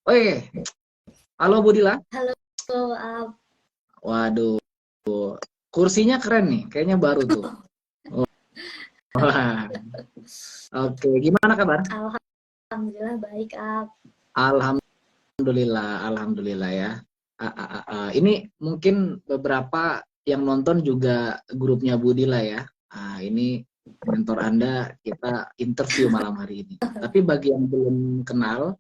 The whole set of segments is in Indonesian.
Oi, halo Budila. Halo, Waduh, kursinya keren nih, kayaknya baru tuh. Wah, oke. Gimana kabar? Alhamdulillah baik, Alhamdulillah ya. Ini mungkin beberapa yang nonton juga grupnya Budila ya. Ini mentor Anda, kita interview malam hari ini. Tapi bagi yang belum kenal,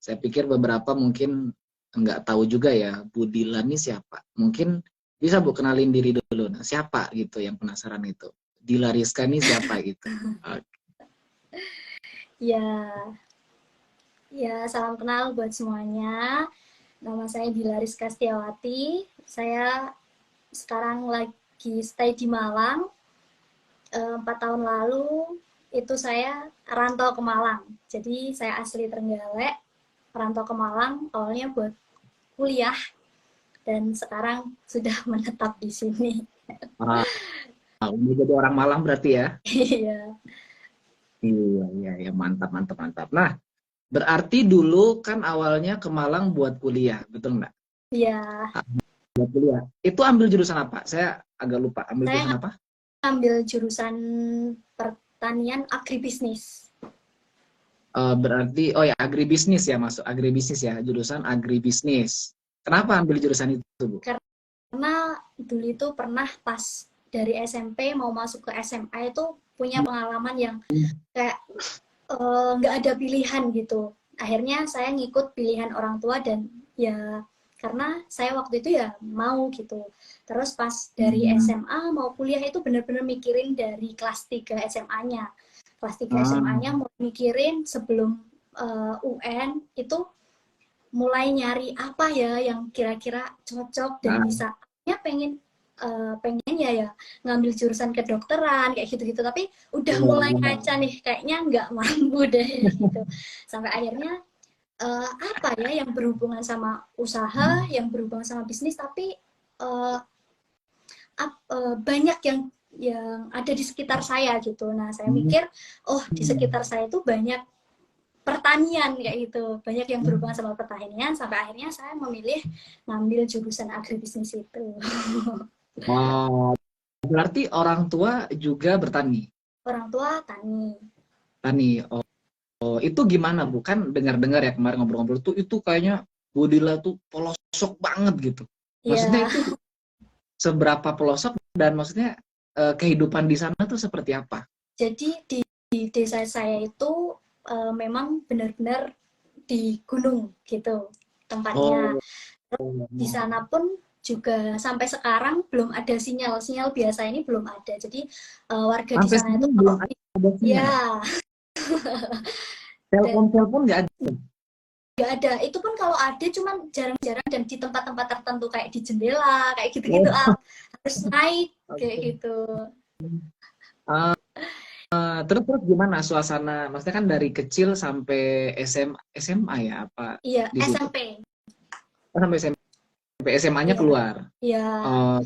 saya pikir beberapa mungkin nggak tahu juga ya, Budila ini siapa. Mungkin bisa Bu kenalin diri dulu. Nah, siapa gitu yang penasaran itu. Dila Rizka ini siapa gitu. Ya, ya salam kenal buat semuanya. Nama saya Dila Rizka Setiawati. Saya sekarang lagi stay di Malang. 4 tahun lalu itu saya rantau ke Malang. Jadi saya asli Trenggalek, rantau ke Malang awalnya buat kuliah dan sekarang sudah menetap di sini. Udah jadi orang Malang berarti ya. Iya. Iya, mantap. Nah, berarti dulu kan awalnya ke Malang buat kuliah, betul nggak? Iya. Buat kuliah. Itu ambil jurusan apa? Saya agak lupa. Ambil Saya jurusan apa? ambil jurusan pertanian agribisnis. Berarti, oh ya, agribisnis ya, masuk agribisnis ya, jurusan agribisnis. Kenapa ambil jurusan itu, Bu? Karena dulu itu pernah pas dari SMP mau masuk ke SMA itu punya pengalaman yang kayak nggak ada pilihan gitu. Akhirnya saya ngikut pilihan orang tua dan ya karena saya waktu itu ya mau gitu. Terus pas dari SMA mau kuliah itu benar-benar mikirin dari kelas 3 SMA-nya. Kelas 3 SMA-nya mau mikirin sebelum UN itu mulai nyari apa ya yang kira-kira cocok dan bisa. Ya pengen ya ngambil jurusan kedokteran kayak gitu-gitu, tapi udah mulai ngaca nih kayaknya nggak mampu deh gitu. Sampai akhirnya apa ya yang berhubungan sama usaha, yang berhubungan sama bisnis, tapi banyak yang ada di sekitar saya gitu. Nah saya mikir, oh di sekitar saya itu banyak pertanian kayak gitu, banyak yang berhubungan sama pertanian, sampai akhirnya saya memilih ngambil jurusan agribisnis itu. Oh, berarti orang tua juga bertani? Orang tua tani. Tani, oh itu gimana Bu? Kan dengar-dengar ya kemarin ngobrol-ngobrol tuh, itu kayaknya Budila tuh pelosok banget gitu. Maksudnya Ya, itu seberapa pelosok dan maksudnya kehidupan di sana tuh seperti apa? jadi di desa saya itu memang benar-benar di gunung gitu tempatnya. Oh, Di sana pun juga sampai sekarang belum ada sinyal biasa ini belum ada. Jadi warga di sampai sana itu sekarang belum kalau ada sinyal. ya dan Telepon nggak ada. nggak ada. Itu pun kalau ada cuman jarang-jarang dan di tempat-tempat tertentu kayak di jendela kayak gitu-gitu, Oh, harus naik kayak oke. gitu. Ah, terus gimana suasana? Maksudnya kan dari kecil sampai SMA ya apa Iya, di situ? SMP. Oh, sampai sampai SMA-nya Iya, keluar. iya. Oh,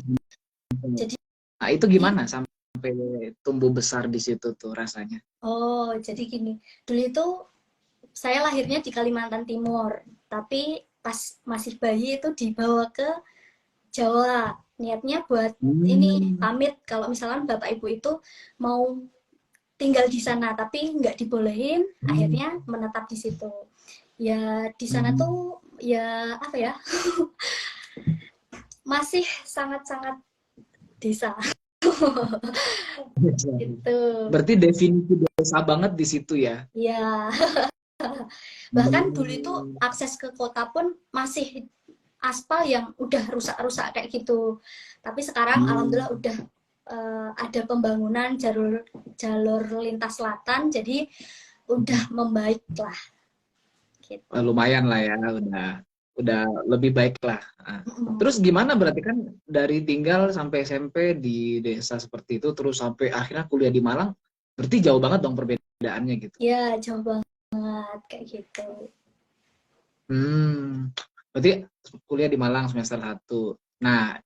Jadi nah itu gimana sampai tumbuh besar di situ tuh rasanya? oh, jadi gini. Dulu itu saya lahirnya di Kalimantan Timur, tapi pas masih bayi itu dibawa ke Jawa. Niatnya buat ini Hmm. pamit kalau misalkan Bapak Ibu itu mau tinggal di sana, tapi nggak dibolehin, akhirnya menetap di situ. Ya di sana tuh ya apa ya, masih sangat-sangat desa. Gitu. Berarti definisi desa banget di situ ya? Ya, bahkan dulu itu akses ke kota pun masih aspal yang udah rusak-rusak kayak gitu. Tapi sekarang alhamdulillah udah ada pembangunan jalur jalur lintas selatan, jadi udah membaik lah. Gitu. Lumayan lah ya, udah lebih baik lah. Nah, terus gimana berarti kan dari tinggal sampai SMP di desa seperti itu, terus sampai akhirnya kuliah di Malang, berarti jauh banget dong perbedaannya gitu. Ya jauh banget kayak gitu. Berarti kuliah di Malang semester 1. Nah,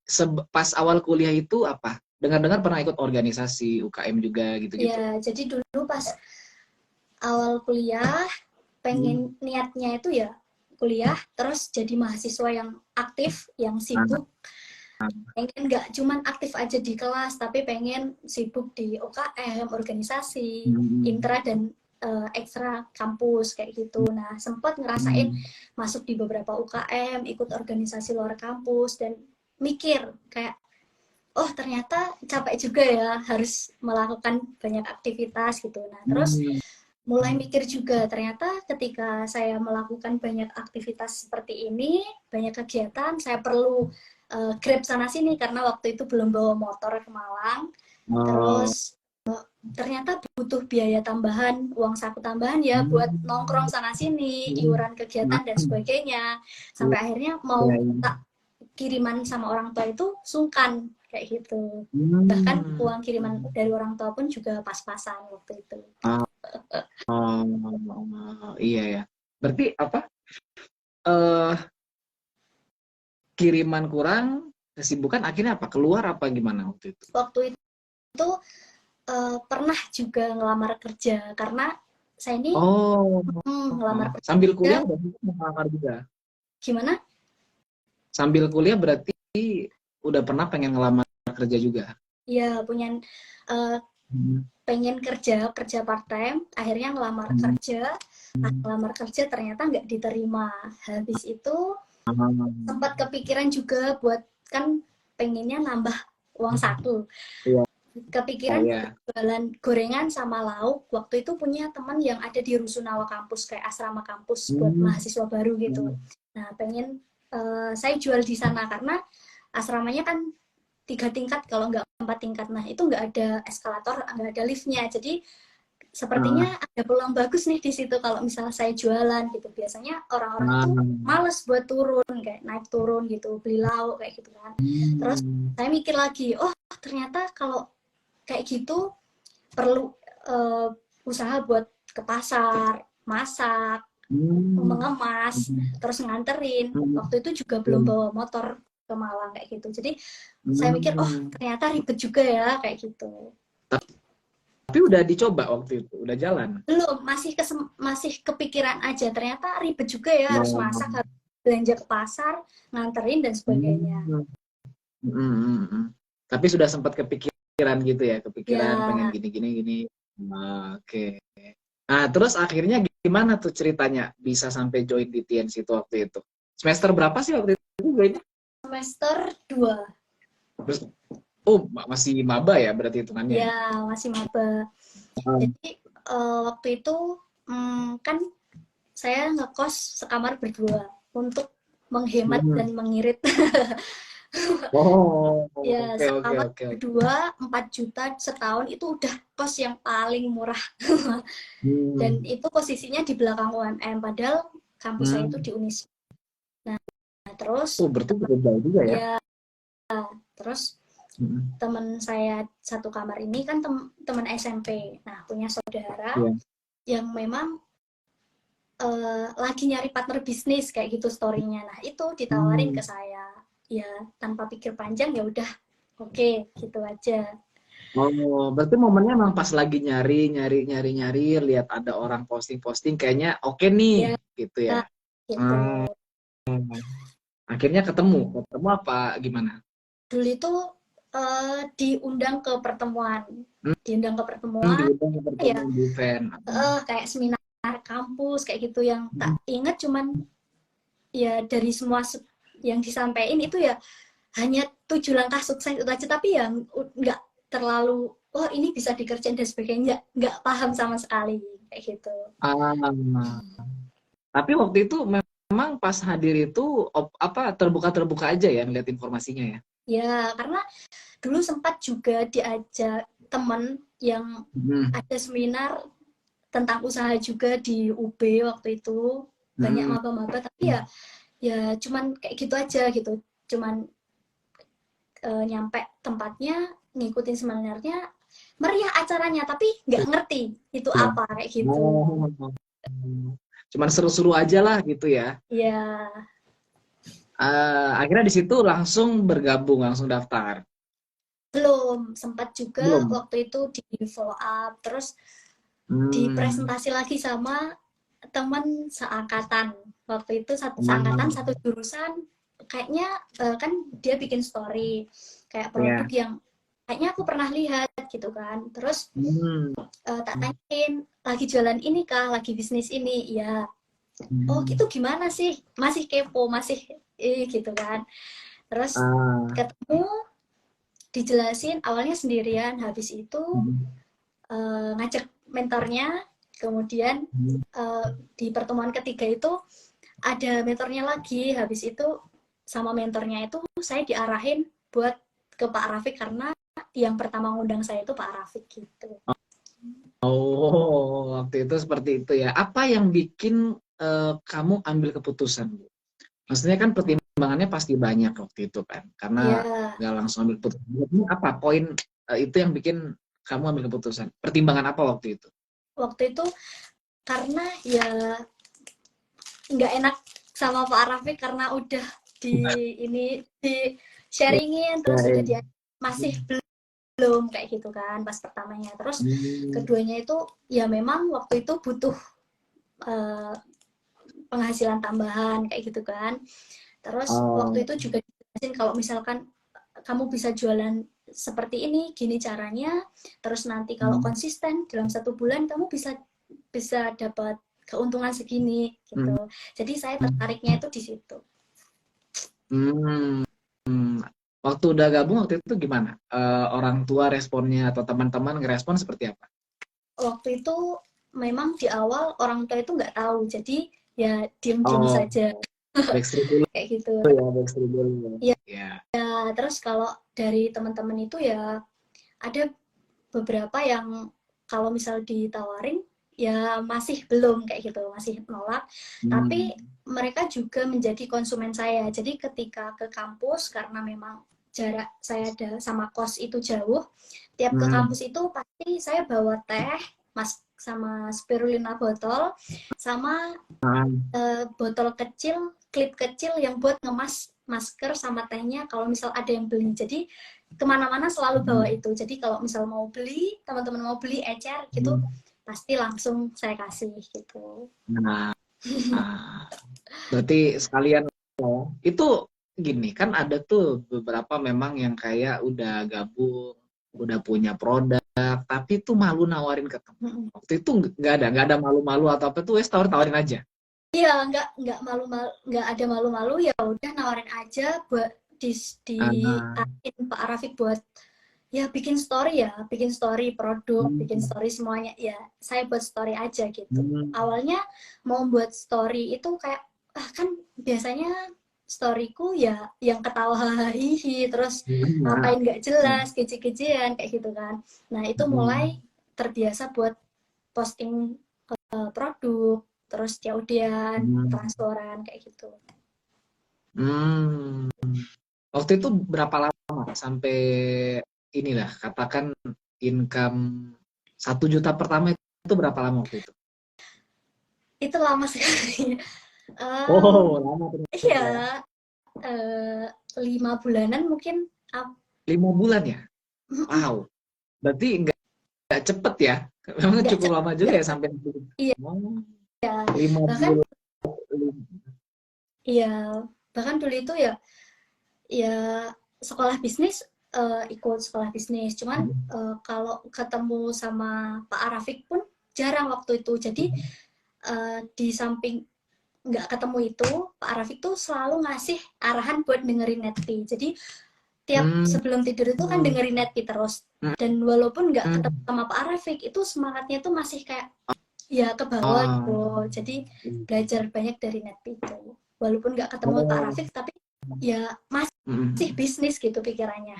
pas awal kuliah itu apa? Dengar-dengar pernah ikut organisasi UKM juga gitu-gitu. Ya jadi dulu pas awal kuliah pengen niatnya itu ya kuliah, terus jadi mahasiswa yang aktif, yang sibuk. Pengen nggak cuman aktif aja di kelas, tapi pengen sibuk di OKM, organisasi, intra dan ekstra kampus kayak gitu. Nah, sempat ngerasain masuk di beberapa UKM, ikut organisasi luar kampus, dan mikir kayak, oh ternyata capek juga ya, harus melakukan banyak aktivitas gitu. Nah, terus mulai mikir juga, ternyata ketika saya melakukan banyak aktivitas seperti ini, banyak kegiatan, saya perlu Grab sana sini karena waktu itu belum bawa motor ke Malang. Terus ternyata butuh biaya tambahan, uang saku tambahan ya buat nongkrong sana sini, iuran kegiatan dan sebagainya. Sampai akhirnya mau tak kiriman sama orang tua itu sungkan kayak gitu. Bahkan uang kiriman dari orang tua pun juga pas-pasan waktu itu. Iya ya. Berarti apa? Kiriman kurang, kesibukan akhirnya apa? Keluar apa gimana waktu itu? Waktu itu pernah juga ngelamar kerja karena saya ini ngelamar kerja. Sambil kuliah udah ngelamar juga. Gimana? Sambil kuliah berarti udah pernah pengen ngelamar kerja juga? Iya, punya pengen kerja part time, akhirnya ngelamar kerja. Ngelamar kerja ternyata nggak diterima. Habis itu sempat kepikiran juga buat, kan pengennya nambah uang saku. Kepikiran jualan gorengan sama lauk. Waktu itu punya teman yang ada di Rusunawa kampus, kayak asrama kampus buat mahasiswa baru gitu. Nah, pengen saya jual di sana karena asramanya kan 3 tingkat kalau nggak 4 tingkat. Nah, itu nggak ada eskalator, nggak ada liftnya. Jadi sepertinya ada peluang bagus nih di situ kalau misalnya saya jualan gitu. Biasanya orang-orang tuh males buat turun, kayak naik turun gitu, beli lauk kayak gitu kan. Terus saya mikir lagi, oh ternyata kalau kayak gitu perlu usaha buat ke pasar, masak, mengemas, terus nganterin. Waktu itu juga belum bawa motor ke Malang kayak gitu. Jadi saya mikir, oh ternyata ribet juga ya kayak gitu. Tapi udah dicoba waktu itu, udah jalan? Belum, masih kepikiran aja. Ternyata ribet juga ya, harus masak, harus belanja ke pasar, nganterin dan sebagainya. Tapi sudah sempat kepikiran gitu ya, kepikiran pengen gini. Oke. Nah, terus akhirnya gimana tuh ceritanya bisa sampai join di TNC itu waktu itu? Semester berapa sih waktu itu joinnya? Semester 2. Terus, masih maba ya berarti hitungannya? Ya, masih maba. Jadi waktu itu kan saya ngekos sekamar berdua untuk menghemat dan mengirit. Ya, sekamar berdua 4 juta setahun itu udah kos yang paling murah. Dan itu posisinya di belakang UMM, padahal kampus saya itu di Unis. Nah, terus berarti jauh juga ya? Terus teman saya satu kamar ini kan teman SMP. Nah, punya saudara yang memang lagi nyari partner bisnis kayak gitu story-nya. Nah, itu ditawarin ke saya. Ya, tanpa pikir panjang ya udah oke, gitu aja. Berarti momennya emang pas lagi nyari, lihat ada orang posting kayaknya oke nih, gitu ya. Gitu. Akhirnya ketemu apa gimana? Dulu itu diundang ke pertemuan, diundang ke pertemuan ya, kayak seminar kampus kayak gitu, yang tak ingat cuman ya dari semua yang disampaikan itu ya hanya 7 langkah sukses itu aja, tapi ya nggak terlalu oh ini bisa dikerjain dan sebagainya, nggak paham sama sekali kayak gitu. Tapi waktu itu memang pas hadir itu terbuka aja ya ngeliat informasinya ya? Ya, karena dulu sempat juga diajak temen yang ada seminar tentang usaha juga di UB waktu itu, banyak maba-maba, tapi ya cuman kayak gitu aja gitu, cuman nyampe tempatnya, ngikutin seminarnya, meriah acaranya, tapi nggak ngerti itu apa kayak gitu. Cuman seru-seru aja lah gitu ya? Iya. Akhirnya di situ langsung bergabung, langsung daftar? Belum, sempat juga waktu itu di follow up, terus dipresentasi lagi sama teman seangkatan. waktu itu satu seangkatan, satu jurusan. Kayaknya kan dia bikin story kayak produk yang kayaknya aku pernah lihat gitu kan. Terus tak tanyain, lagi jualan ini kah, lagi bisnis ini? Ya. Oh gitu, gimana sih? Masih kepo, masih gitu kan. Terus ketemu, dijelasin, awalnya sendirian, habis itu ngajak mentornya, kemudian di pertemuan ketiga itu ada mentornya lagi, habis itu sama mentornya itu saya diarahin buat ke Pak Rafiq karena yang pertama ngundang saya itu Pak Rafiq gitu. Oh, waktu itu seperti itu ya. Apa yang bikin kamu ambil keputusan, Bu? Maksudnya kan pertimbangannya pasti banyak waktu itu kan, karena nggak langsung ambil keputusan. Apa poin itu yang bikin kamu ambil keputusan? Pertimbangan apa waktu itu? Waktu itu karena ya nggak enak sama Pak Rafiq karena udah di sharingin, terus udah dia masih belum kayak gitu kan pas pertamanya. Terus keduanya itu ya memang waktu itu butuh penghasilan tambahan kayak gitu kan. Terus waktu itu juga dijelasin kalau misalkan kamu bisa jualan seperti ini, gini caranya, terus nanti kalau konsisten dalam 1 bulan kamu bisa dapat keuntungan segini gitu. Jadi saya tertariknya itu di situ. Waktu udah gabung waktu itu gimana? Orang tua responnya atau teman-teman ngerespon seperti apa? Waktu itu memang di awal orang tua itu nggak tahu, jadi ya diem-diem saja. Kayak gitu. Ya, terus kalau dari teman-teman itu ya ada beberapa yang kalau misal ditawarin ya masih belum kayak gitu, masih nolak. Tapi mereka juga menjadi konsumen saya. Jadi ketika ke kampus, karena memang jarak saya ada sama kos itu jauh, tiap ke kampus itu pasti saya bawa teh, sama spirulina botol, sama botol kecil, klip kecil yang buat ngemas masker sama tehnya kalau misal ada yang beli. Jadi kemana-mana selalu bawa itu. Jadi kalau misal mau beli, teman-teman mau beli ecer gitu, pasti langsung saya kasih gitu. Berarti sekalian itu gini kan, ada tuh beberapa memang yang kayak udah gabung, udah punya produk, tapi tuh malu nawarin ke teman. Waktu itu nggak ada malu-malu atau apa tuh, tawarin aja. Iya, nggak malu-malu, nggak ada malu-malu, ya udah nawarin aja buat Pak Rafiq buat ya bikin story produk, bikin story semuanya, ya saya buat story aja gitu. Awalnya mau buat story itu kayak kan biasanya storyku ya yang ketawa hihi, terus ngapain nggak jelas, keji-kejian kayak gitu kan. Nah itu mulai terbiasa buat posting produk, terus COD-an, transferan kayak gitu. Waktu itu berapa lama sampai inilah katakan income 1 juta pertama itu berapa lama waktu itu? Itu lama sekali. Lama. Iya, 5 bulanan mungkin. 5 bulan ya? Wow. Berarti nggak cepet ya? Memang cukup lama juga ya sampai. Iya. 5 bulan. Iya, bahkan dulu itu ya sekolah bisnis, ikut sekolah bisnis. Cuman kalau ketemu sama Pak Rafiq pun jarang waktu itu. Jadi di samping nggak ketemu itu, Pak Rafiq tuh selalu ngasih arahan buat dengerin Netpi. Jadi tiap sebelum tidur itu kan dengerin Netpi terus. Dan walaupun nggak ketemu sama Pak Rafiq, itu semangatnya tuh masih kayak ya ke bawah gitu. Jadi belajar banyak dari Netpi itu. Walaupun nggak ketemu Pak Rafiq, tapi ya masih bisnis gitu pikirannya.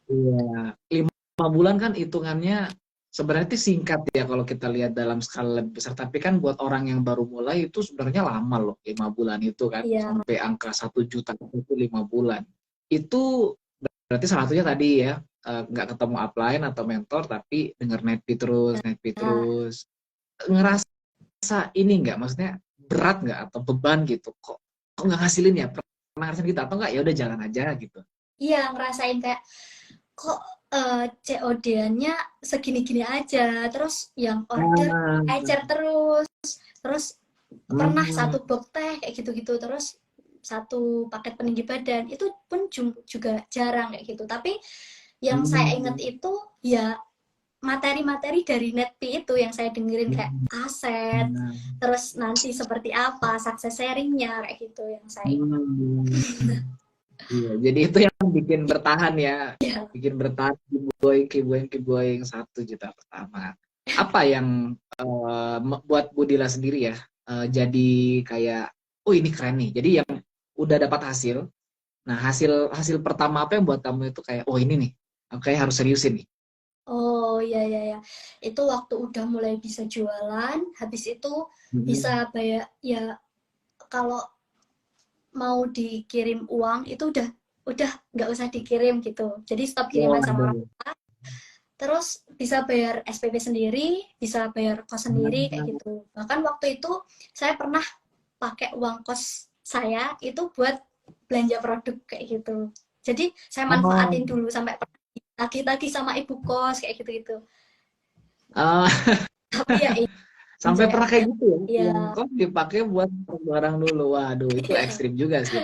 Iya, 5 bulan kan hitungannya sebenarnya singkat ya kalau kita lihat dalam skala lebih besar. Tapi kan buat orang yang baru mulai itu sebenarnya lama loh, 5 bulan itu kan. Sampai angka 1 juta itu 5 bulan. Itu berarti salah satunya tadi ya, nggak ketemu upline atau mentor, tapi denger Netpi terus. Ngerasa ini nggak, maksudnya berat nggak atau beban gitu? Kok nggak ngasilin ya? Pernah ngerasain gitu atau nggak? Ya udah jalan aja gitu. Iya, ngerasain kayak kok COD-nya segini-gini aja, terus yang order ecer terus pernah satu box teh kayak gitu-gitu, terus satu paket peninggi badan itu pun juga jarang kayak gitu. Tapi yang saya ingat itu ya materi-materi dari Netpi itu yang saya dengerin, kayak aset, terus nanti seperti apa sukses sharingnya kayak gitu yang saya ingat. Iya, jadi itu yang bikin bertahan ya, bikin bertahan keep going 1 juta pertama. Apa yang buat Budila sendiri ya jadi kayak, oh ini keren nih. Jadi yang udah dapat hasil, nah hasil hasil pertama apa yang buat kamu itu kayak, oh ini nih, oke harus seriusin nih. Oh ya ya ya, itu waktu udah mulai bisa jualan, habis itu bisa bayar ya, kalau mau dikirim uang itu udah nggak usah dikirim gitu, jadi stop kiriman sama orang tua, terus bisa bayar SPP sendiri, bisa bayar kos sendiri kayak gitu. Bahkan waktu itu saya pernah pakai uang kos saya itu buat belanja produk kayak gitu, jadi saya manfaatin dulu sampai tagih-tagih sama ibu kos kayak gitu-gitu. Tapi ya Sampai enjoy pernah kayak gitu ya, ya. yang kok dipakai buat barang dulu. Waduh, itu ekstrim juga sih.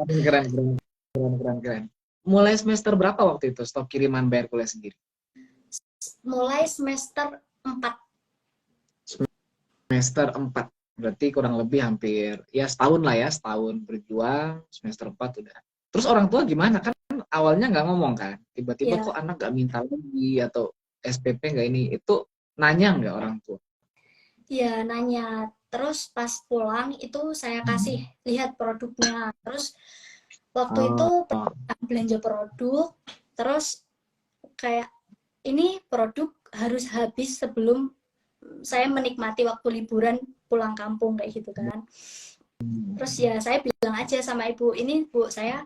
Tapi keren, keren, keren, keren, keren. Mulai semester berapa waktu itu stop kiriman bayar kuliah sendiri? Mulai semester 4. Semester 4. Berarti kurang lebih hampir ya setahun lah ya, setahun berjuang, semester 4 udah. Terus orang tua gimana? Kan awalnya nggak ngomong kan, tiba-tiba kok Ya, anak nggak minta lagi atau SPP nggak ini, itu nanya nggak orang tua? ya nanya. Terus pas pulang itu saya kasih lihat produknya. Terus waktu itu Oh, belanja produk, terus kayak ini produk harus habis sebelum saya menikmati waktu liburan pulang kampung kayak gitu kan. Terus ya saya bilang aja sama ibu, ini bu saya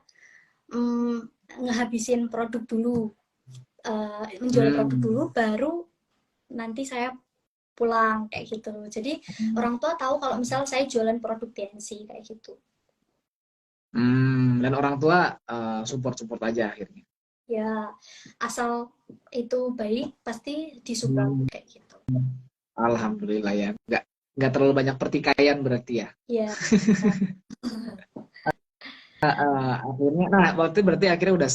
ngehabisin produk dulu, menjual produk dulu, baru nanti saya pulang kayak gitu. Jadi orang tua tahu kalau misal saya jualan produk TNC kayak gitu. dan orang tua support aja akhirnya. Ya asal itu baik pasti disupport kayak gitu. Alhamdulillah ya, nggak terlalu banyak pertikaian berarti ya. Ya. Akhirnya, nah waktu itu berarti akhirnya udah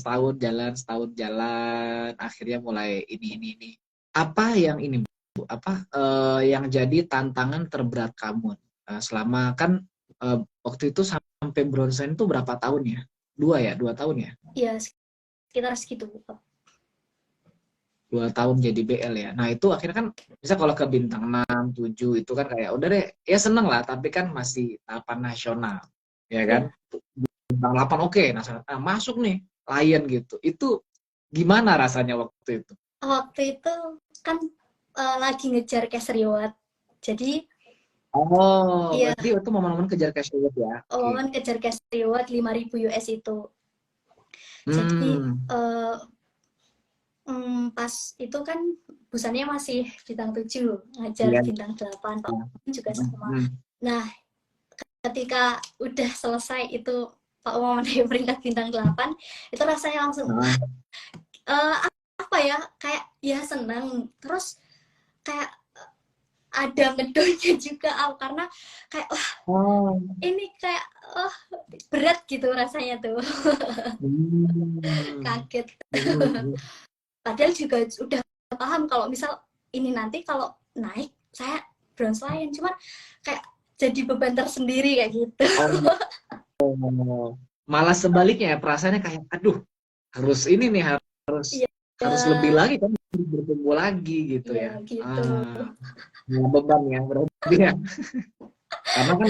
setahun jalan, akhirnya mulai ini. Apa yang ini Bu? Apa yang jadi tantangan terberat kamu selama kan waktu itu sampai bronze itu berapa tahun ya? 2 tahun ya? Ya sekitar segitu. 2 tahun jadi BL ya. Nah itu akhirnya kan bisa kalau ke bintang 6, 7 itu kan kayak udah deh, ya seneng lah, tapi kan masih tahapan nasional, ya kan? Ya. Bintang 8 oke, nah masuk nih Lion gitu. Itu gimana rasanya waktu itu? Waktu itu kan lagi ngejar cash reward. Jadi Oh, ya berarti itu momen-momen kejar cash reward ya? Oke. kan kejar cash reward 5.000 US itu. Jadi pas itu kan busannya masih bintang 7, ngajar Iya. bintang 8, Pak juga sama. Hmm. Nah, ketika udah selesai itu Pak Umar menaik peringkat bintang 8, itu rasanya langsung uh, apa ya, kayak ya senang, terus kayak ada ngedonnya juga karena kayak ini kayak berat gitu rasanya tuh. Kaget. Padahal juga udah paham kalau misal ini nanti kalau naik saya bronze Lion, cuman kayak jadi beban tersendiri kayak gitu. Malah sebaliknya ya, perasaannya kayak aduh harus ini nih, harus Iya, harus lebih lagi kan, bertumbuh lagi gitu iya ya. gitu. Beban ya berarti ya. Karena kan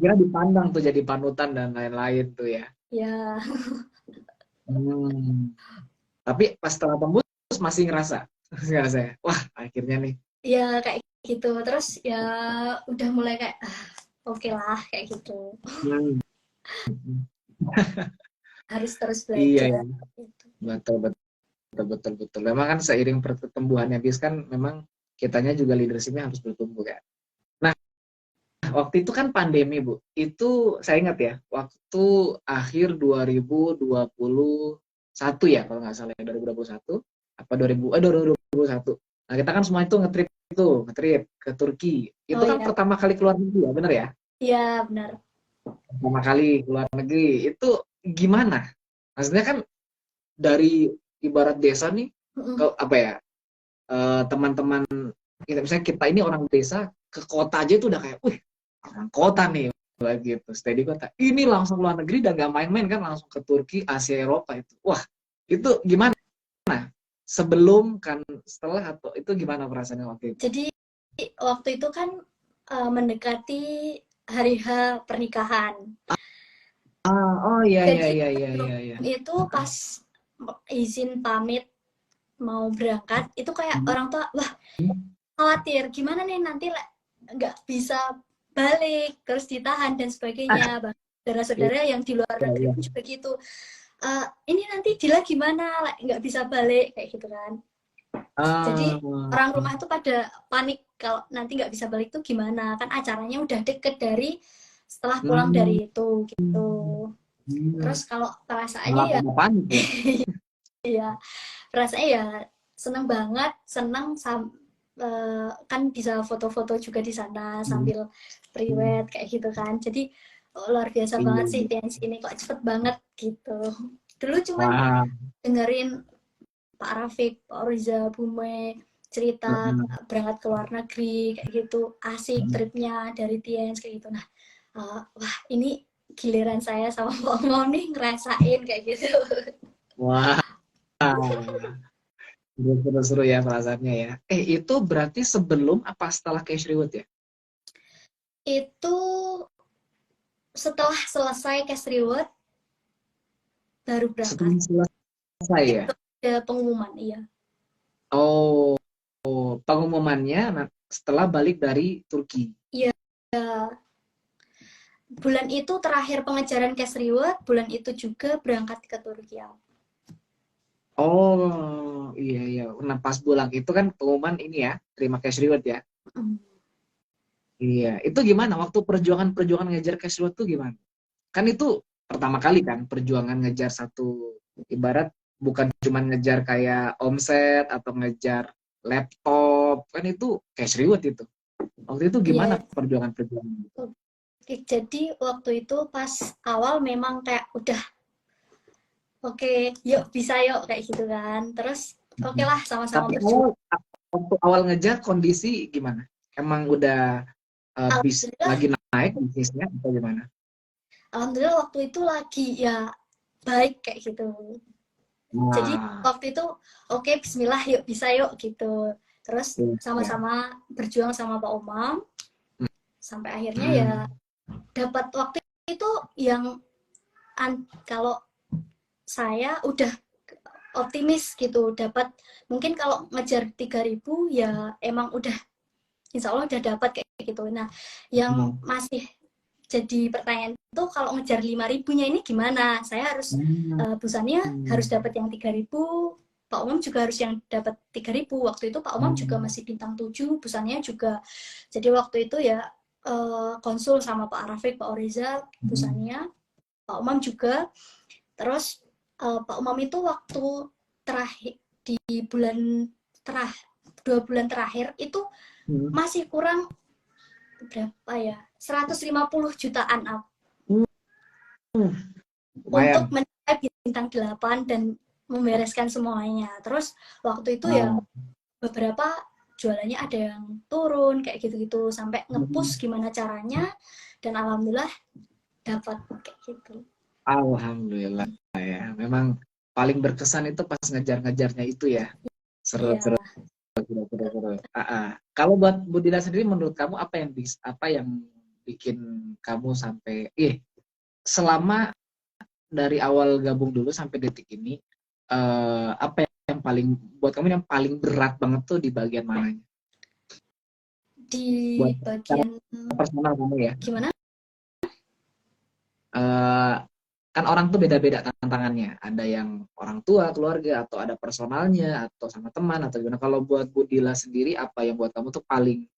kira dipandang tuh jadi panutan dan lain-lain tuh ya. Ya, Tapi pas setelah tembus masih ngerasa ya, wah akhirnya nih. ya kayak gitu. Terus ya udah mulai kayak oke lah kayak gitu. Hmm. Harus terus Iya ya, belajar. Gitu. betul betul betul betul. Memang kan seiring pertumbuhannya bis kan memang kitanya juga leadershipnya harus bertumbuh kan. Nah, waktu itu kan pandemi Bu. Itu saya ingat ya, waktu akhir 2021 ya kalau nggak salah ya, 2021 apa 2021. Nah, kita kan semua itu ngetrip ke Turki. Itu Oh kan iya, pertama kali keluar negeri ya, bener ya? iya benar. Pertama kali keluar negeri. Itu gimana? Maksudnya kan dari ibarat desa nih ke Mm-mm. apa ya? Teman-teman kita misalnya kita ini orang desa ke kota aja itu udah kayak, wih, orang kota nih gitu, stay di kota. Ini langsung luar negeri dan gak main-main kan langsung ke Turki, Asia, Eropa itu. Wah, itu gimana? Sebelum kan setelah atau itu gimana perasaannya waktu itu? Jadi waktu itu kan mendekati hari H pernikahan. Oh iya iya Jadi iya iya sebelum iya iya. itu pas izin pamit mau berangkat itu kayak orang tua wah khawatir gimana nih nanti nggak bisa balik terus ditahan dan sebagainya. Iya Saudara-saudara yang di luar negeri iya. pun juga gitu. Ini nanti Dila gimana nggak bisa balik kayak gitu kan. Jadi Ah, orang rumah itu pada panik kalau nanti nggak bisa balik tuh gimana kan acaranya udah deket dari setelah pulang hmm, dari itu gitu. hmm. Terus kalau perasaannya Malah ya pada panik ya. ya perasaannya ya seneng banget seneng kan bisa foto-foto juga di sana Hmm, sambil priwet hmm. kayak gitu kan jadi luar biasa Iya banget sih iya. dance ini kok cepet banget gitu dulu cuman Wah. dengerin Pak Rafiq, Pak Riza, Bume cerita Hmm, berangkat ke luar negeri kayak gitu asik hmm. tripnya dari Tiens kayak gitu nah wah ini giliran saya sama Pak Mau nih ngerasain kayak gitu. Wah. Seru-seru ya perasaannya ya. Itu berarti sebelum apa setelah Cash Reward ya? Itu setelah selesai cash reward baru berangkat. Setelah selesai ya? Itu ada pengumuman, iya. Oh, pengumumannya setelah balik dari Turki. Iya, bulan itu terakhir pengejaran cash reward, bulan itu juga berangkat ke Turki. Oh, iya iya. Nah, pas pulang itu kan pengumuman ini ya, terima Cash Reward ya. Mm. Iya, itu gimana waktu perjuangan ngejar Cash Reward tuh gimana? Kan itu pertama kali kan perjuangan ngejar satu ibarat bukan cuma ngejar kayak omset atau ngejar laptop, kan itu Cash Reward itu. Waktu itu gimana Iya, perjuangan-perjuangan? jadi waktu itu pas awal memang kayak udah oke, yuk bisa yuk kayak gitu kan. Terus oke lah sama-sama Tapi berjuang. waktu awal ngejar kondisi gimana? Emang udah Alhamdulillah, lagi naik bisnisnya atau gimana? alhamdulillah waktu itu lagi ya baik kayak gitu. Jadi Nah, waktu itu oke Bismillah yuk bisa yuk gitu. Terus ya. sama-sama berjuang sama Pak Umam sampai akhirnya ya Hmm. dapat waktu itu yang kalau saya udah optimis gitu dapat mungkin kalau ngejar 3.000 ya emang udah insya Allah udah dapat kayak gitu. Nah yang Hmm. masih jadi pertanyaan itu kalau ngejar 5.000-nya ini gimana? Saya harus busannya harus Hmm. dapat yang 3.000, Pak Umam juga harus yang dapat 3.000. Waktu itu Pak Umam juga Hmm. masih bintang 7, busannya juga. Jadi waktu itu ya konsul sama Pak Rafiq, Pak Oriza, Hmm. busannya, Pak Umam juga. Terus Pak Umam itu waktu terakhir di bulan terakhir 2 bulan terakhir itu Hmm. masih kurang berapa ya 150 jutaan up untuk Lumayan. mencapai bintang 8 dan membereskan semuanya. Terus waktu itu ya Ah. beberapa jualannya ada yang turun kayak gitu-gitu sampai Hmm. ngepush gimana caranya dan alhamdulillah dapat kayak gitu. Alhamdulillah ya. Memang paling berkesan itu pas ngejar-ngejarnya itu ya. Seru, Iya. seru, seru, seru, seru. Kalau buat Budila sendiri, menurut kamu apa yang bikin kamu sampai, selama dari awal gabung dulu sampai detik ini, apa yang paling buat kamu yang paling berat banget tuh di bagian mananya? Di Buat secara bagian personal kamu ya. gimana? Eh, kan orang tuh beda-beda tantangannya. Ada yang orang tua, keluarga, atau ada personalnya, atau sama teman, atau gimana. Kalau buat Budila sendiri, apa yang buat kamu tuh paling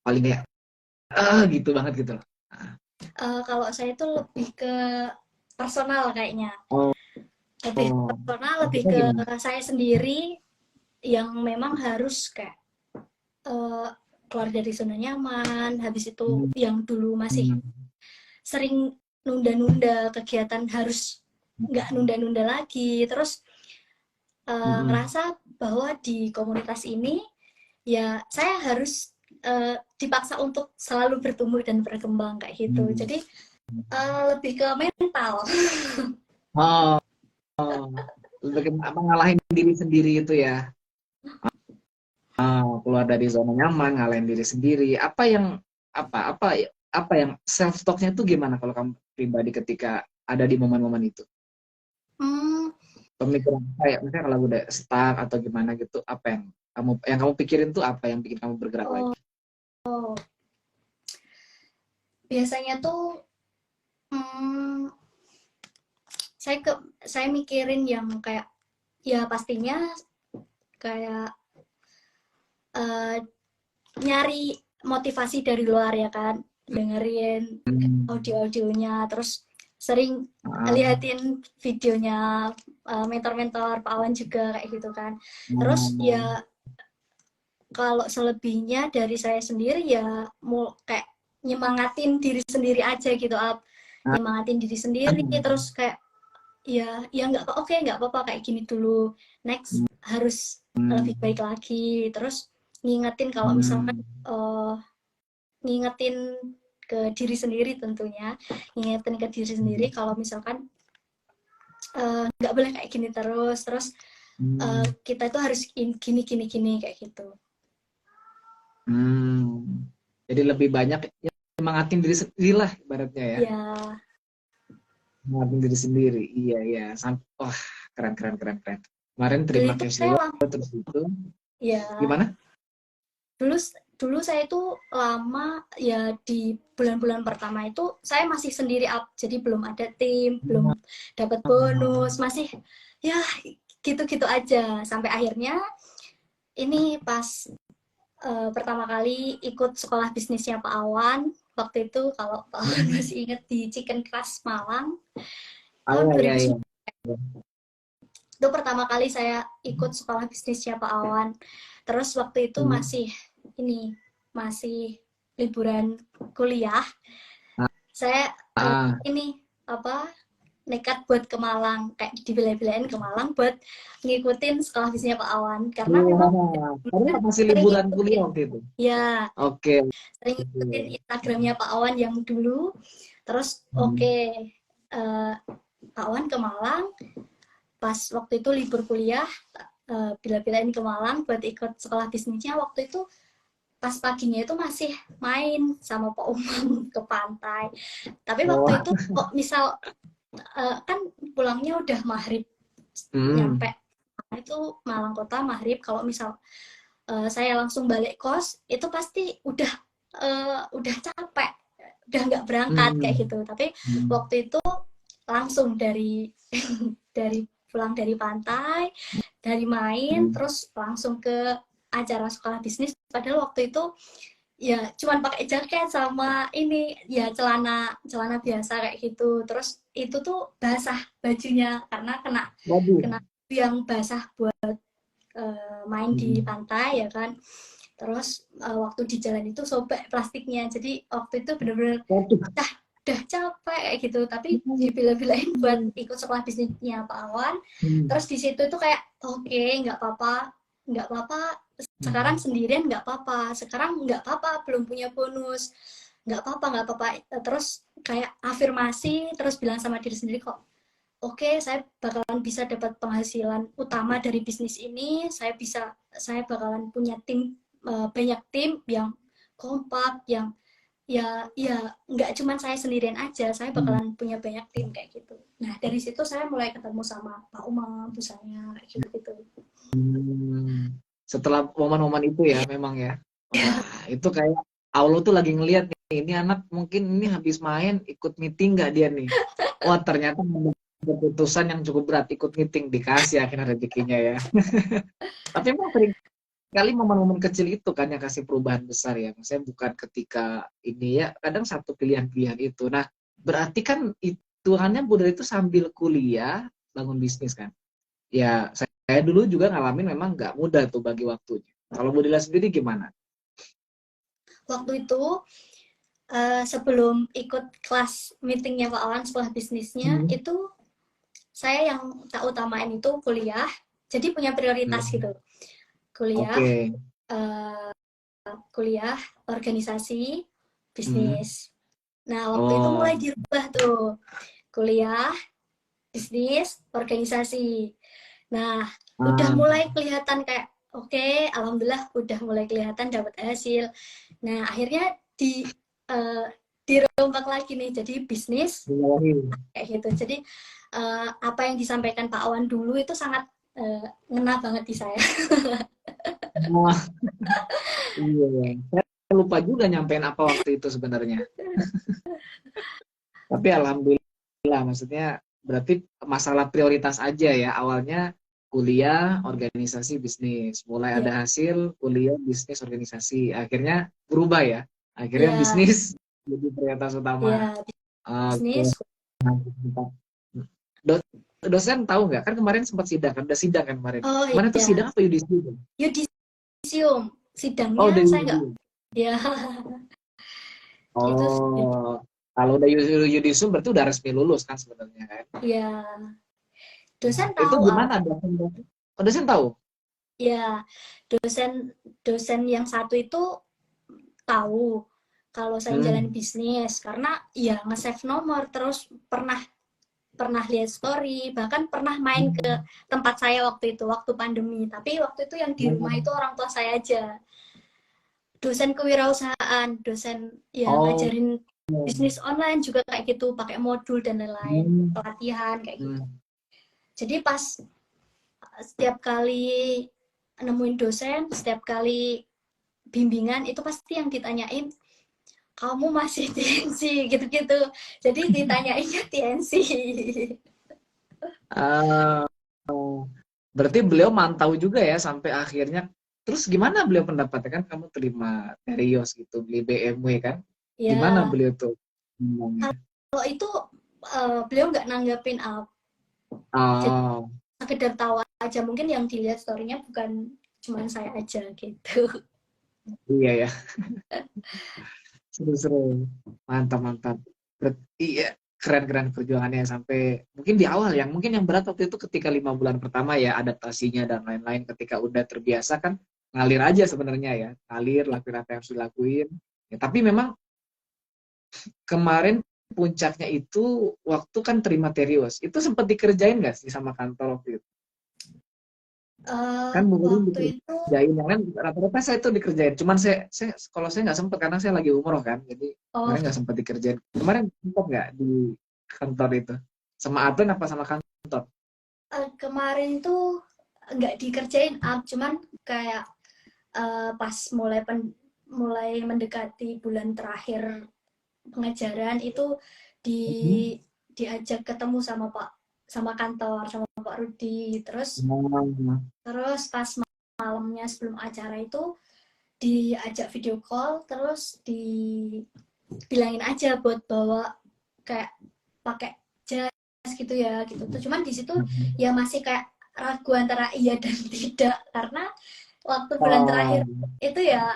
paling kayak gitu banget gitu loh. Kalau saya itu lebih ke personal kayaknya. Oh, Lebih oh. personal, lebih Maksudnya ke gimana? saya sendiri yang memang harus kayak eh, keluar dari zona nyaman, habis itu Hmm. yang dulu masih Hmm. sering nunda-nunda kegiatan harus nggak nunda-nunda lagi, terus Hmm. ngerasa bahwa di komunitas ini ya saya harus dipaksa untuk selalu bertumbuh dan berkembang kayak gitu. Hmm. Jadi lebih ke mental. Oh, bagaimana ngalahin diri sendiri itu ya. Keluar dari zona nyaman, ngalahin diri sendiri. Apa yang self talknya itu gimana kalau kamu pribadi ketika ada di momen-momen itu? Hmm, Pemikiran kayak misalnya kalau udah stuck atau gimana gitu, apa yang kamu pikirin tuh apa yang bikin kamu bergerak lagi? oh, biasanya tuh hmm, saya ke saya mikirin yang kayak ya pastinya kayak eh, nyari motivasi dari luar ya kan, dengerin Hmm. audio-audionya, terus sering Ah, liatin videonya mentor-mentor Pak Awan juga kayak gitu kan. Terus oh, ya kalau selebihnya dari saya sendiri ya mau kayak nyemangatin diri sendiri aja gitu, ah, nyemangatin diri sendiri, terus kayak ya nggak oke nggak apa-apa kayak gini dulu, next harus hmm, lebih baik lagi, terus ngingetin kalau misalkan hmm, ngingetin ke diri sendiri tentunya, ngingetin ke diri sendiri kalau misalkan nggak boleh kayak gini terus, terus hmm, kita itu harus gini gini gini kayak gitu. hmm. Jadi lebih banyak nyemangatin diri sendiri lah ibaratnya ya. Ya Nyemangatin diri sendiri. Iya, iya. Wah, keren, keren, keren, keren. Kemarin dulu terima itu cash saya reward lama, terus itu ya gimana? dulu dulu saya itu lama ya, di bulan-bulan pertama itu saya masih sendiri up, jadi belum ada tim, belum dapat bonus, masih ya gitu-gitu aja sampai akhirnya ini pas pertama kali ikut sekolah bisnisnya Pak Awan. Waktu itu kalau Pak Awan masih ingat, di Chicken Class Malang Ah, tahun iya, iya, 2009. iya. Itu pertama kali saya ikut sekolah bisnisnya Pak Awan. Terus waktu itu Hmm. masih liburan kuliah. Saya Ah, ini apa nekat buat ke Malang, kayak dibela-belain ke Malang buat ngikutin sekolah bisnisnya Pak Awan karena memang wah, karena masih sering liburan kuliah ngikutin, waktu itu. ya Oke. sering ngikutin Instagramnya Pak Awan yang dulu. Terus Hmm. Pak Awan ke Malang pas waktu itu libur kuliah, bila-bilain ke Malang buat ikut sekolah bisnisnya. Waktu itu pas paginya itu masih main sama Pak Umam ke pantai, tapi waktu Oh. itu kok misal kan pulangnya udah maghrib, Hmm. nyampe itu Malang Kota maghrib. Kalau misal saya langsung balik kos itu pasti udah capek, udah nggak berangkat kayak Hmm. gitu. Tapi Hmm. waktu itu langsung dari dari pulang dari pantai, dari main Hmm. terus langsung ke acara sekolah bisnis, padahal waktu itu ya cuman pakai jaket sama ini ya celana celana biasa kayak gitu. Terus itu tuh basah bajunya karena kena Waduh. kena yang basah buat main di Hmm. pantai ya kan. Terus waktu di jalan itu sobek plastiknya, jadi waktu itu bener-bener Waduh. udah capek kayak gitu, tapi dibela-belain buat ikut sekolah bisnisnya Pak Awan. Hmm. Terus di situ itu kayak oke, nggak apa-apa, nggak apa-apa, sekarang Hmm. sendirian nggak apa-apa, sekarang nggak apa-apa belum punya bonus, nggak apa-apa nggak apa-apa. Terus kayak afirmasi, terus bilang sama diri sendiri kok oke, saya bakalan bisa dapat penghasilan utama dari bisnis ini, saya bakalan punya tim, banyak tim yang kompak, yang ya nggak cuma saya sendirian aja, saya Hmm. bakalan punya banyak tim kayak gitu. Nah dari situ saya mulai ketemu sama Pak Umar, busanya kayak gitu gitu. Hmm. Setelah momen-momen itu ya, memang ya. Wah, itu kayak Allah tuh lagi ngelihat nih, ini anak mungkin ini habis main ikut meeting nggak dia nih? Wah, ternyata keputusan yang cukup berat ikut meeting dikasih akhirnya rezekinya ya. Tapi emang sering kali momen-momen kecil itu kan yang kasih perubahan besar ya. Maksudnya bukan ketika ini ya, kadang satu pilihan-pilihan itu. Nah, berarti kan hitungannya Budaya itu sambil kuliah bangun bisnis kan? Ya, saya dulu juga ngalamin memang nggak mudah tuh bagi waktunya. Kalau Budila sendiri gimana? Waktu itu sebelum ikut kelas meetingnya Pak Awan sekolah bisnisnya, itu saya yang tak utamain itu kuliah, jadi punya prioritas gitu. Kuliah, kuliah, organisasi, bisnis. Nah, waktu itu mulai dirubah tuh. Kuliah, bisnis, organisasi. Nah, udah mulai kelihatan kayak, oke, alhamdulillah udah mulai kelihatan dapat hasil. Nah, akhirnya dirombak lagi nih, jadi bisnis, kayak gitu. Jadi, apa yang disampaikan Pak Awan dulu itu sangat ngena banget di saya. Wah, iya. Saya lupa juga nyampein apa waktu itu sebenarnya. Tapi alhamdulillah, maksudnya berarti masalah prioritas aja ya. Awalnya kuliah, organisasi, bisnis. Mulai ada hasil, kuliah, bisnis, organisasi. Akhirnya berubah ya. Akhirnya bisnis jadi prioritas utama. Bisnis. Dosen tahu nggak? Kan kemarin sempat sidang kan? Udah sidang kan kemarin? Oh, kemarin tuh sidang apa yudisium? Yudisium. Sidangnya saya nggak. Ya. Oh, kalau udah yudisium berarti udah resmi lulus kan sebenarnya kan? Iya. Dosen tahu. Itu gimana dosen? Oh, dosen tahu? Ya, dosen yang satu itu tahu kalau saya jalan bisnis, karena ya nge-save nomor, terus pernah lihat story, bahkan pernah main ke tempat saya waktu pandemi. Tapi waktu itu yang di rumah itu orang tua saya aja. Dosen kewirausahaan, dosen ngajarin bisnis online juga kayak gitu, pakai modul dan lain-lain, pelatihan kayak gitu. Jadi pas setiap kali nemuin dosen, setiap kali bimbingan itu pasti yang ditanyain, kamu masih TNC gitu-gitu. Jadi ditanyainnya TNC. Berarti beliau mantau juga ya sampai akhirnya. Terus gimana beliau pendapatnya, kan kamu terima dari Yos gitu, beli BMW kan? Ya. Gimana beliau tuh? Kalau itu beliau nggak nanggapin apa. Sekedar tawa aja, mungkin yang dilihat story-nya bukan cuma saya aja gitu. Iya ya. Seru-seru. Mantap. Iya, keren perjuangannya sampai mungkin di awal mungkin yang berat waktu itu ketika 5 bulan pertama ya, adaptasinya dan lain-lain. Ketika udah terbiasa kan ngalir aja sebenarnya ya, ngalir, lakuin apa yang harus dilakuin ya. Tapi memang kemarin puncaknya itu waktu kan terima Terios, itu sempat dikerjain nggak sih sama kantor waktu itu? Kan waktu itu dikerjain, yang lain rata-rata saya itu dikerjain, cuman saya kalau saya nggak sempat karena saya lagi umroh kan, jadi kemarin nggak sempat dikerjain. Kemarin sempat nggak di kantor itu sama admin apa sama kantor? Kemarin tuh nggak dikerjain, cuman kayak pas mulai mendekati bulan terakhir pengajaran itu diajak ketemu sama kantor, sama Pak Rudi, terus pas malamnya sebelum acara itu diajak video call, terus dibilangin aja buat bawa kayak pakai jas gitu ya gitu. Cuman di situ ya masih kayak ragu antara iya dan tidak, karena waktu bulan terakhir itu ya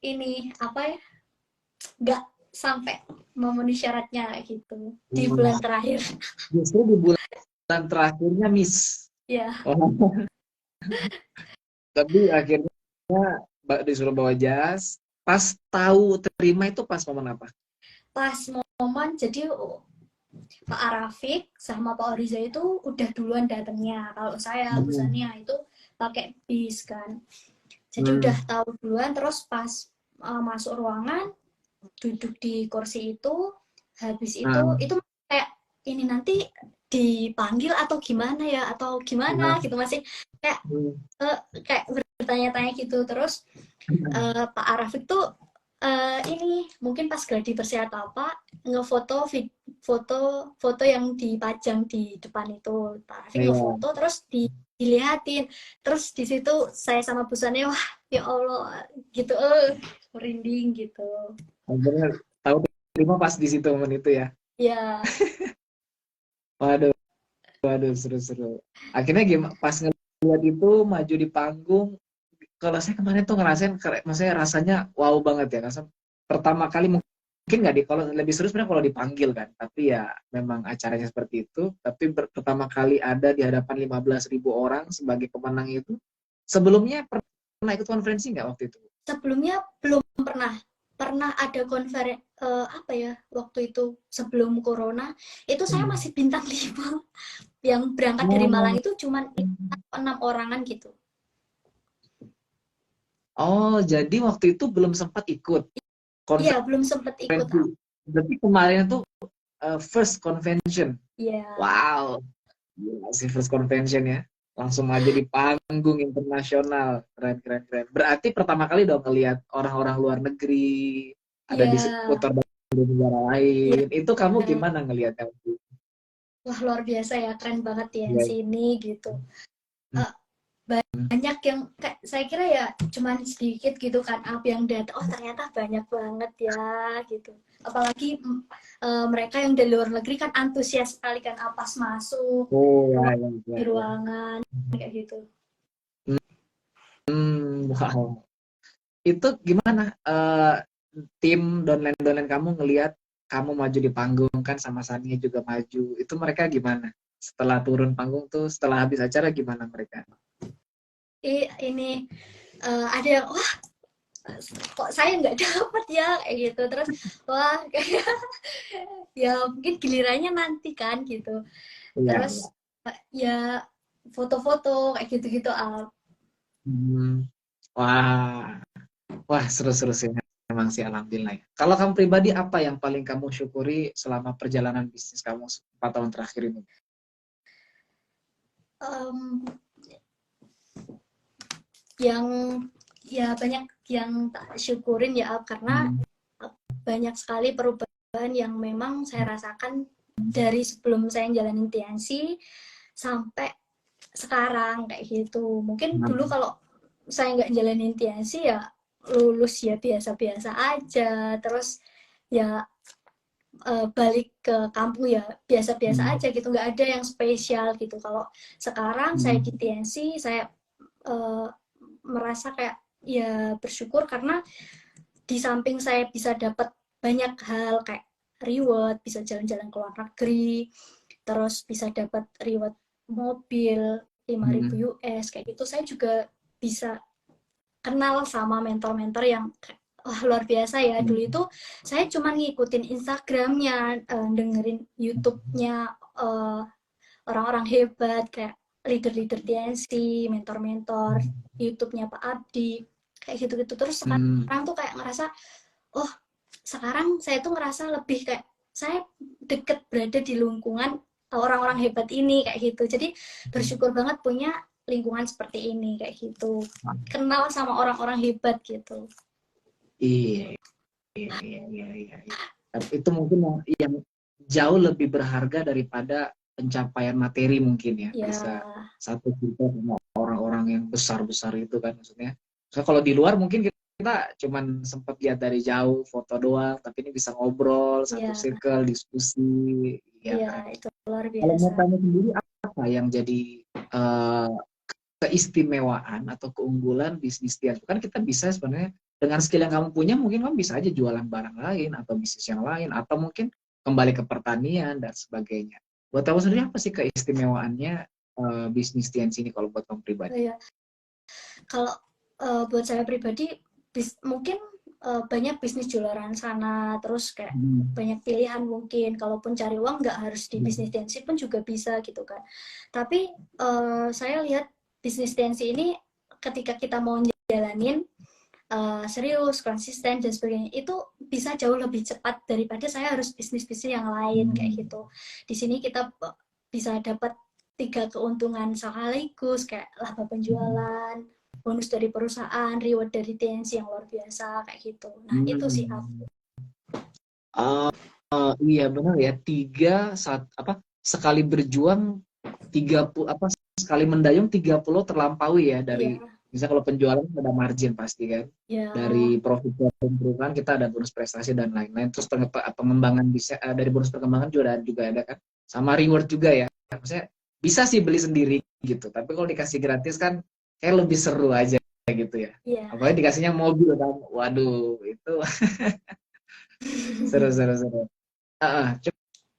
ini apa ya, nggak sampai memenuhi syaratnya gitu di bulan terakhir. Justru di bulan terakhirnya miss. Ya. Tapi akhirnya disuruh bawa jas. Pas tahu terima itu pas momen apa? Pas momen jadi Pak Arafik sama Pak Oriza itu udah duluan datangnya. Kalau saya busanya itu pakai bis kan. Jadi udah tahu duluan, terus pas masuk ruangan, duduk di kursi itu, habis itu kayak ini nanti dipanggil atau gimana ya, atau gimana gitu, masih kayak bertanya-tanya gitu. Terus Pak Arafik tuh ini mungkin pas gladi bersih atau apa, ngefoto foto yang dipajang di depan itu. Pak Arafik ngefoto terus dilihatin, terus di situ saya sama busannya, wah ya Allah gitu, merinding gitu. Akhirnya tahu terima pas di situ momen itu ya. Ya. Waduh seru. Akhirnya gimana pas ngeliat itu maju di panggung, kalau saya kemarin tuh ngerasain, maksudnya rasanya wow banget ya. Karena pertama kali mungkin nggak kalau lebih seru sebenarnya kalau dipanggil kan. Tapi ya memang acaranya seperti itu. Tapi pertama kali ada di hadapan 15.000 orang sebagai pemenang itu. Sebelumnya pernah ikut konferensi nggak waktu itu? Sebelumnya belum pernah. Pernah ada apa ya, waktu itu sebelum corona, itu saya masih bintang 5. Yang berangkat dari Malang Oh, itu cuman 6 orangan gitu. oh, jadi waktu itu belum sempat ikut Iya, konferensi. belum sempet ikut. Berarti kemarin itu first convention. Iya, Wow, gila sih first convention ya. Langsung aja di panggung internasional. Keren, keren, keren. Berarti pertama kali dong ngelihat orang-orang luar negeri, ada di iya, seputar dari negara iya. lain. Itu kamu gimana ngelihatnya? Wah, luar biasa ya, keren banget ya Iya. sini gitu. Eh, Banyak yang kayak saya kira ya cuman sedikit gitu kan apa yang datang, oh ternyata banyak banget ya gitu. Apalagi mereka yang dari luar negeri kan antusias sekali kan, pas masuk Oh, ya, ya, di ya, ya. ruangan kayak gitu. Wow. Itu gimana? Tim downline kamu ngelihat kamu maju di panggung kan sama Sania juga maju. Itu mereka gimana? Setelah turun panggung tuh, setelah habis acara gimana mereka? Ini ada yang wah kok saya nggak dapat ya kayak gitu, terus wah kayak ya mungkin gilirannya nanti kan gitu, Iya, iya. terus ya foto-foto kayak gitu-gitu Al. Hmm. Wah, wah seru-seru sih memang sih alhamdulillah ya. Kalau kamu pribadi apa yang paling kamu syukuri selama perjalanan bisnis kamu 4 tahun terakhir ini? Em, yang ya banyak yang tak syukurin ya Al, karena Hmm. banyak sekali perubahan yang memang saya rasakan dari sebelum saya jalanin TNC sampai sekarang kayak gitu. Mungkin dulu kalau saya nggak jalanin TNC ya lulus ya biasa-biasa aja, terus ya balik ke kampung ya biasa-biasa Hmm. aja gitu, nggak ada yang spesial gitu. Kalau sekarang saya di Hmm. TNC, saya uh, merasa kayak ya bersyukur karena di samping saya bisa dapat banyak hal kayak reward, bisa jalan-jalan ke luar negeri, terus bisa dapat reward mobil 5.000 Hmm. US kayak gitu, saya juga bisa kenal sama mentor-mentor yang wah luar biasa ya. Dulu itu saya cuma ngikutin Instagramnya, dengerin YouTube-nya orang-orang hebat kayak leader-leader DNC, mentor-mentor, YouTube-nya Pak Abdi, kayak gitu-gitu. Terus Hmm. sekarang tuh kayak ngerasa, oh sekarang saya tuh ngerasa lebih kayak saya deket berada di lingkungan orang-orang hebat ini kayak gitu. Jadi bersyukur banget punya lingkungan seperti ini kayak gitu. Kenal sama orang-orang hebat gitu. Iya, iya, iya, iya, iya, iya. Itu mungkin yang jauh lebih berharga daripada pencapaian materi mungkin ya. Bisa Ya, satu kita sama orang-orang yang besar-besar itu kan maksudnya. So, kalau di luar mungkin kita cuman sempat lihat dari jauh foto doang, tapi ini bisa ngobrol satu ya, circle, diskusi, ya ya keren. itu luar Kalau biasa. mau kamu sendiri apa yang jadi eh, keistimewaan atau keunggulan bisnis dia? Kan kita bisa sebenarnya dengan skill yang kamu punya mungkin kamu bisa aja jualan barang lain atau bisnis yang lain atau mungkin kembali ke pertanian dan sebagainya. Buat kamu sendiri apa sih keistimewaannya bisnis TNC ini kalau buat kamu pribadi? Ya, kalau buat saya pribadi mungkin banyak bisnis di luar sana, terus kayak Hmm. banyak pilihan mungkin, kalaupun cari uang nggak harus di bisnis tensi pun juga bisa gitu kan. Tapi saya lihat bisnis tensi ini ketika kita mau jalanin serius, konsisten dan sebagainya itu bisa jauh lebih cepat daripada saya harus bisnis-bisnis yang lain kayak Hmm. gitu. Di sini kita bisa dapat 3 keuntungan sekaligus kayak laba penjualan, bonus dari perusahaan, reward dari TNC yang luar biasa kayak gitu. Nah itu sih Hmm. Iya benar ya, apa sekali berjuang 30 apa sekali mendayung 30 terlampaui ya dari Iya, misalnya kalau penjualan ada margin pasti kan. ya, Dari profit perusahaan kita ada bonus prestasi dan lain-lain. Terus pengembangan bisa dari bonus perkembangan juga ada kan. Sama reward juga ya. Maksudnya bisa sih beli sendiri gitu. Tapi kalau dikasih gratis kan kayak lebih seru aja gitu ya. Iya. Apalagi dikasihnya mobil kan. Waduh, itu seru seru seru. Heeh.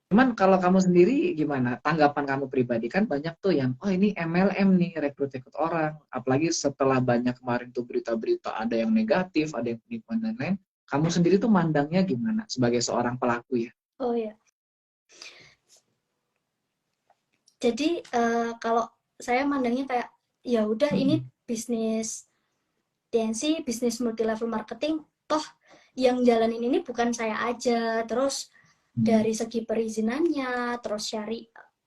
Cuman kalau kamu sendiri gimana? Tanggapan kamu pribadi kan banyak tuh yang, oh ini MLM nih, rekrut-rekrut orang. Apalagi setelah banyak kemarin tuh berita-berita ada yang negatif, ada yang penipuan dan lain. Kamu sendiri tuh mandangnya gimana sebagai seorang pelaku ya? Oh ya. Jadi kalau saya mandangnya kayak ya udah ini bisnis TNC, bisnis multi level marketing, toh yang jalanin ini bukan saya aja. Terus dari segi perizinannya, terus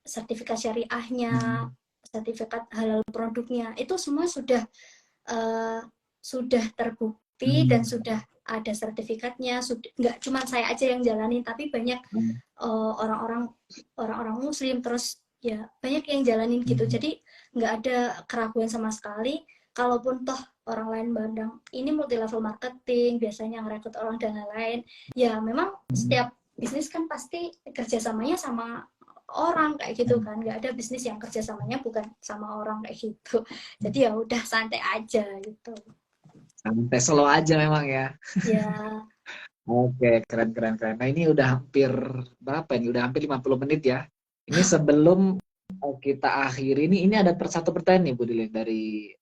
sertifikat syariahnya, sertifikat halal produknya, itu semua sudah terbukti dan sudah ada sertifikatnya. Nggak cuma saya aja yang jalanin, tapi banyak orang-orang orang-orang muslim, terus ya banyak yang jalanin gitu. Jadi nggak ada keraguan sama sekali. Kalaupun toh orang lain bandang ini multi level marketing, biasanya ngerekrut orang dan lain-lain, ya memang setiap bisnis kan pasti kerjasamanya sama orang kayak gitu kan. Nggak ada bisnis yang kerjasamanya bukan sama orang kayak gitu. Jadi ya udah santai aja gitu. Santai slow aja memang ya. Ya. Oke, keren keren keren. Nah, ini udah hampir berapa ini? Udah hampir 50 menit ya. Ini sebelum kita akhiri ini ada satu pertanyaan nih Bu Dile dari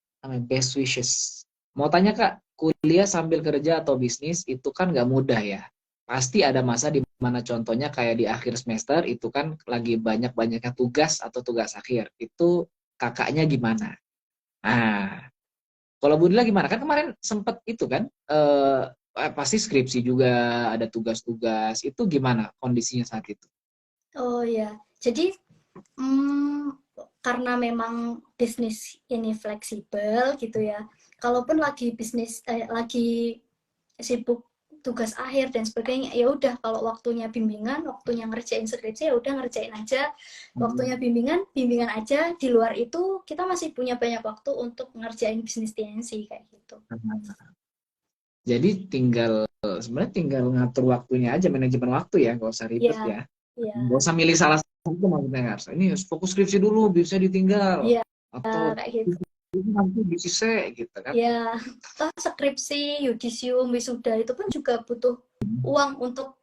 Best Wishes. Mau tanya Kak, kuliah sambil kerja atau bisnis itu kan nggak mudah ya. Pasti ada masa di mana contohnya kayak di akhir semester itu kan lagi banyak-banyaknya tugas atau tugas akhir. Itu kakaknya gimana? Nah, kalau Bu Dila gimana? Kan kemarin sempat itu kan, pasti skripsi juga, ada tugas-tugas. Itu gimana kondisinya saat itu? Oh ya, jadi karena memang bisnis ini fleksibel gitu ya. Kalaupun lagi lagi sibuk tugas akhir dan sebagainya, ya udah kalau waktunya bimbingan, waktunya ngerjain skripsi ya udah ngerjain aja. Waktunya bimbingan aja. Di luar itu kita masih punya banyak waktu untuk ngerjain bisnis TNC kayak gitu. Jadi sebenarnya tinggal ngatur waktunya aja, manajemen waktu ya, nggak usah ribet ya. Nggak usah milih salah satu maksudnya, nggak usah. Ini fokus skripsi dulu, bisa ditinggal. Iya, Atau kayak gitu. nanti disise gitu kan. Ya, toh skripsi, yudisium, wisuda itu pun juga butuh uang untuk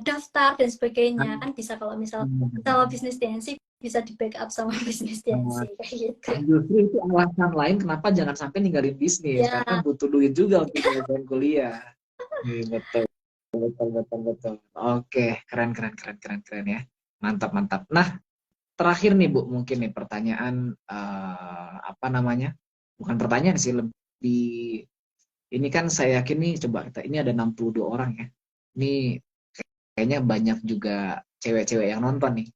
daftar dan sebagainya. Kan bisa kalau misal sama bisnis TNC bisa di backup sama bisnis TNC kayak gitu. Justru itu alasan lain kenapa jangan sampai ninggalin bisnis, Ya. karena butuh duit juga untuk menyelesaikan kuliah. Betul, betul, betul, betul. Oke, keren, keren, keren, keren, keren ya. Mantap, mantap. Nah, terakhir nih Bu, mungkin nih pertanyaan apa namanya? Bukan pertanyaan sih, lebih ini kan saya yakin nih, coba kita ini ada 62 orang ya. Ini kayaknya banyak juga cewek-cewek yang nonton nih.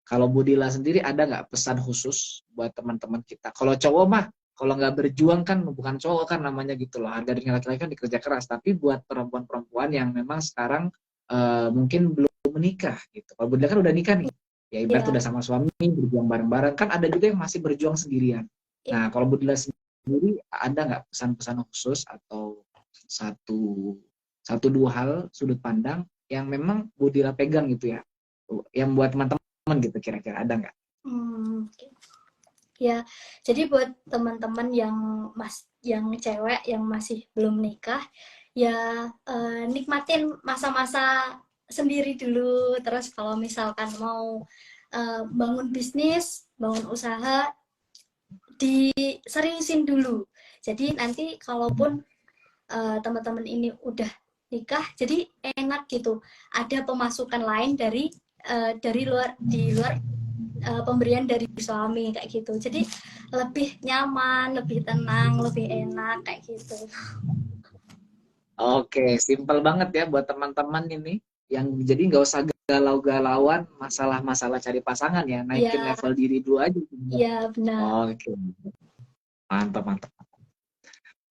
Kalau Bu Dila sendiri ada nggak pesan khusus buat teman-teman kita? Kalau cowok mah, kalau nggak berjuang kan bukan cowok kan namanya gitu loh. Harga diri laki-laki kan dikerja keras. Tapi buat perempuan-perempuan yang memang sekarang mungkin belum menikah gitu. Kalau Bu Dila kan udah nikah nih, ya ibarat udah sama suami berjuang bareng-bareng. Kan ada juga yang masih berjuang sendirian. Nah, kalau Bu Dila sendiri ada nggak pesan-pesan khusus atau satu dua hal sudut pandang yang memang Bu Dila pegang gitu ya, yang buat teman-teman gitu kira-kira ada nggak? Ya, jadi buat teman-teman yang cewek yang masih belum nikah, ya nikmatin masa-masa sendiri dulu. Terus kalau misalkan mau bangun bisnis, bangun usaha, diseriusin dulu. Jadi nanti kalaupun teman-teman ini udah nikah, jadi enak gitu. Ada pemasukan lain di luar pemberian dari suami kayak gitu. Jadi lebih nyaman, lebih tenang, lebih enak kayak gitu. Oke, simpel banget ya buat teman-teman ini yang jadi nggak usah galau-galauan masalah-masalah cari pasangan ya, naikin level diri dulu aja. Iya, benar. Oke, mantap, mantap.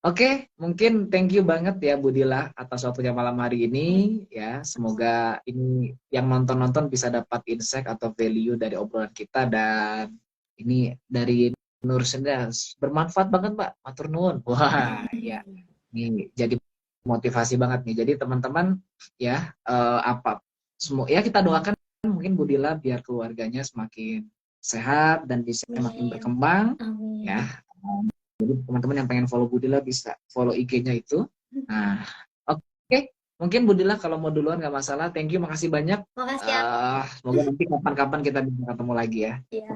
Oke, mungkin thank you banget ya Bu Dila atas waktunya malam hari ini ya. Semoga ini yang nonton-nonton bisa dapat insight atau value dari obrolan kita, dan ini dari Nur Sendas bermanfaat banget Mbak, matur nuwun. Wah, ya. Ini jadi motivasi banget nih. Jadi teman-teman ya semua ya kita doakan mungkin Bu Dila biar keluarganya semakin sehat dan bisa semakin berkembang. Amin. Ya. Jadi teman-teman yang pengen follow Budila bisa follow IG-nya itu. Nah, oke. Mungkin Budila kalau mau duluan nggak masalah. Thank you, makasih banyak. Makasih ya. Semoga nanti kapan-kapan kita bisa ketemu lagi ya. Iya.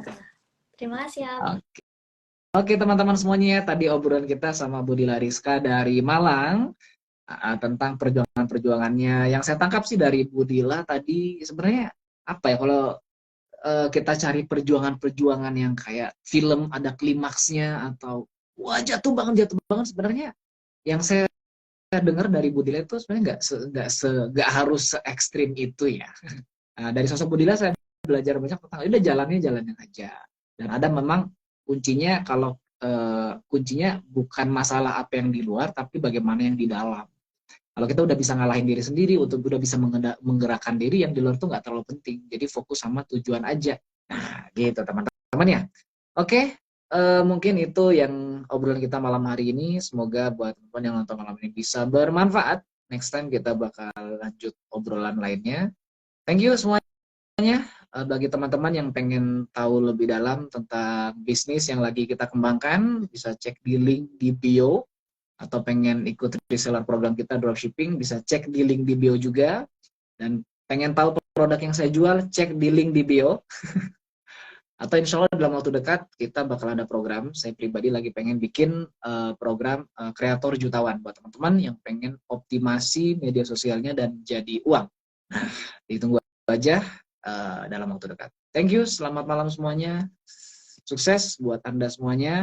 Terima kasih ya. Oke teman-teman semuanya, tadi obrolan kita sama Budila Rizka dari Malang tentang perjuangannya. Yang saya tangkap sih dari Budila tadi sebenarnya apa ya, kalau kita cari perjuangan-perjuangan yang kayak film ada klimaksnya atau wah jatuh banget sebenarnya yang saya dengar dari Budila itu sebenarnya nggak harus se ekstrim itu ya. Nah, dari sosok Budila saya belajar banyak tentang udah jalannya aja, dan ada memang kuncinya, kalau kuncinya bukan masalah apa yang di luar tapi bagaimana yang di dalam. Kalau kita udah bisa ngalahin diri sendiri, udah bisa menggerakkan diri, yang di luar tuh nggak terlalu penting. Jadi fokus sama tujuan aja. Nah, gitu teman-teman ya. Oke, mungkin itu yang obrolan kita malam hari ini. Semoga buat teman-teman yang nonton malam ini bisa bermanfaat. Next time kita bakal lanjut obrolan lainnya. Thank you semuanya. Bagi teman-teman yang pengen tahu lebih dalam tentang bisnis yang lagi kita kembangkan, bisa cek di link di bio. Atau pengen ikut reseller program kita dropshipping, bisa cek di link di bio juga. Dan pengen tahu produk yang saya jual, cek di link di bio. Atau insya Allah dalam waktu dekat kita bakal ada program. Saya pribadi lagi pengen bikin program kreator jutawan buat teman-teman yang pengen optimasi media sosialnya dan jadi uang. Nah, ditunggu aja dalam waktu dekat. Thank you, selamat malam semuanya. Sukses buat Anda semuanya.